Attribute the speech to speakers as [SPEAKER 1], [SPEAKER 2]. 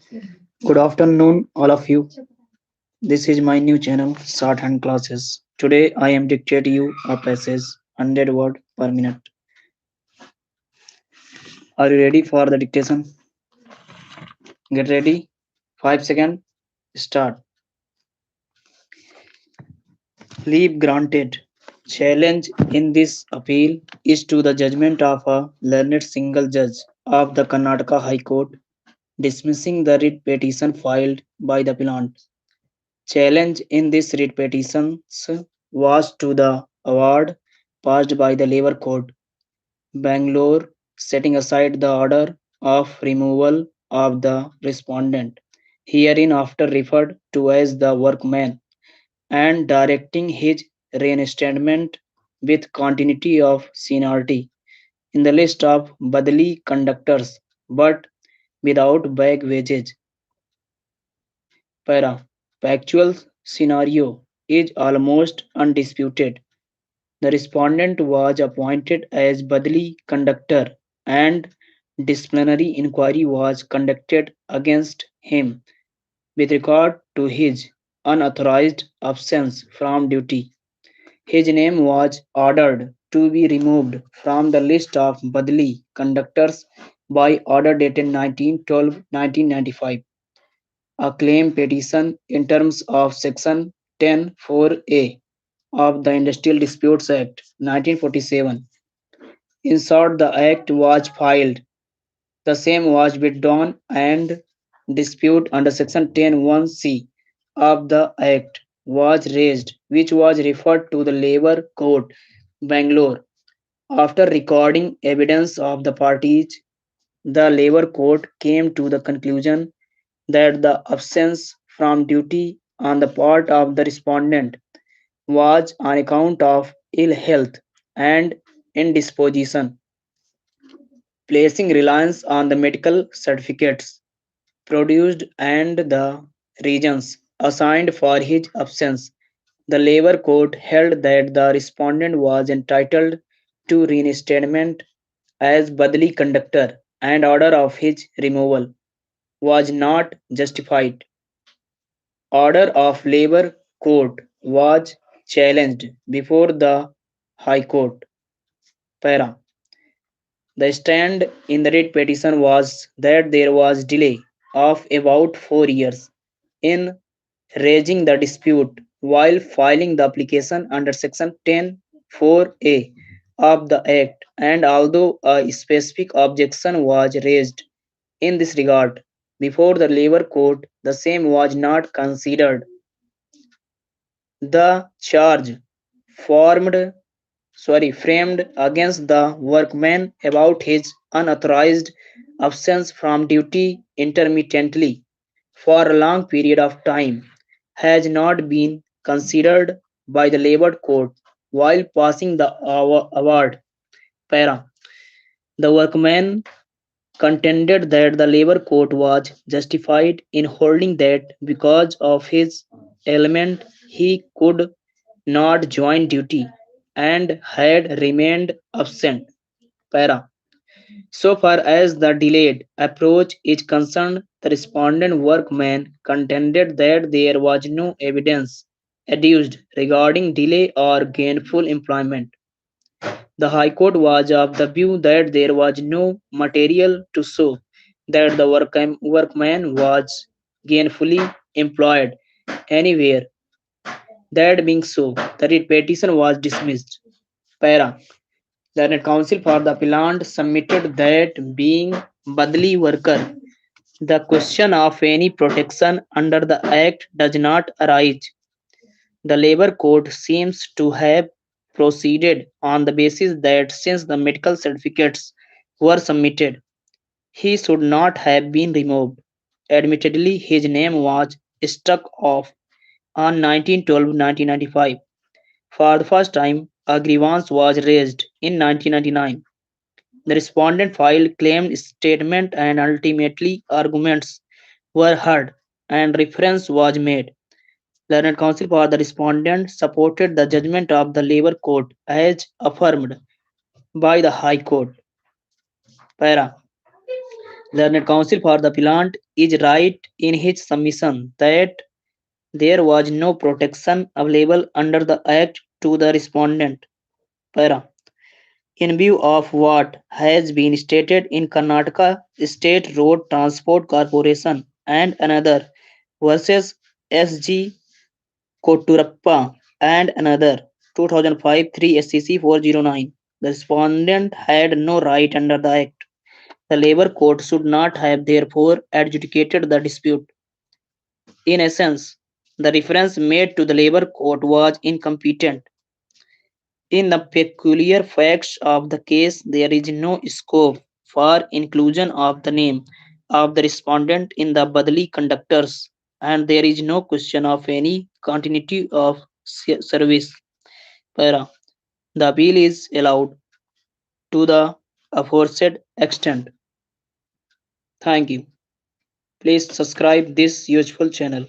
[SPEAKER 1] Good afternoon, all of you. This is my new channel, Shorthand Classes. Today I am dictating you a passage, 100 word per minute. Are you ready for the dictation? Get ready. 5 seconds. Start. Leave granted. Challenge in this appeal is to the judgment of a learned single judge of the Karnataka High Court dismissing the writ petition filed by the appellant. Challenge in this writ petitions was to the award passed by the Labour Court, Bangalore, setting aside the order of removal of the respondent, hereinafter referred to as the workman, and directing his reinstatement with continuity of seniority in the list of Badali conductors, but without back wages. Para. Factual scenario is almost undisputed. The respondent was appointed as Badali conductor and disciplinary inquiry was conducted against him with regard to his unauthorized absence from duty. His name was ordered to be removed from the list of Badali conductors by order dated 19/12/1995. A claim petition in terms of Section 10(4)(a) of the Industrial Disputes Act 1947. In short, the act was filed. The same was withdrawn and dispute under Section 10(1)(c) of the Act was raised, which was referred to the Labour Court, Bangalore. After recording evidence of the parties, the Labour Court came to the conclusion that the absence from duty on the part of the respondent was on account of ill health and indisposition, placing reliance on the medical certificates produced and the reasons assigned for his absence. The Labour Court held that the respondent was entitled to reinstatement as Badali conductor and order of his removal was not justified. Order of Labour Court was challenged before the High Court. Para. The stand in the writ petition was that there was delay of about 4 years in raising the dispute while filing the application under Section 10(4)(a) of the Act, and although a specific objection was raised in this regard before the Labour Court, the same was not considered. The charge formed framed against the workman about his unauthorized absence from duty intermittently for a long period of time has not been considered by the Labour Court while passing the award. Para. The workman contended that the Labour Court was justified in holding that because of his ailment he could not join duty and had remained absent. Para. So far as the delayed approach is concerned, the respondent workman contended that there was no evidence adduced regarding delay or gainful employment. The High Court was of the view that there was no material to show that the workman was gainfully employed anywhere. That being so, the writ petition was dismissed. Para. Learned Counsel for the Appellant submitted that being Badli worker, the question of any protection under the Act does not arise. The Labour Court seems to have proceeded on the basis that since the medical certificates were submitted, he should not have been removed. Admittedly, his name was struck off on 19/12/1995. For the first time, a grievance was raised in 1999. The respondent filed claim statement and ultimately arguments were heard and reference was made. Learned counsel for the respondent supported the judgment of the Labour Court as affirmed by the High Court. Para. Learned counsel for the appellant is right in his submission that there was no protection available under the Act to the respondent. Para. In view of what has been stated in Karnataka State Road Transport Corporation and another versus SG Kotturappa and another 2005 3 SCC 409, the respondent had no right under the Act. The Labour Court should not have therefore adjudicated the dispute. In essence, the reference made to the Labour Court was incompetent. In the peculiar facts of the case, there is no scope for inclusion of the name of the respondent in the Badali conductors, and there is no question of any continuity of service. Para. The appeal is allowed to the aforesaid extent. Thank you. Please subscribe this useful channel.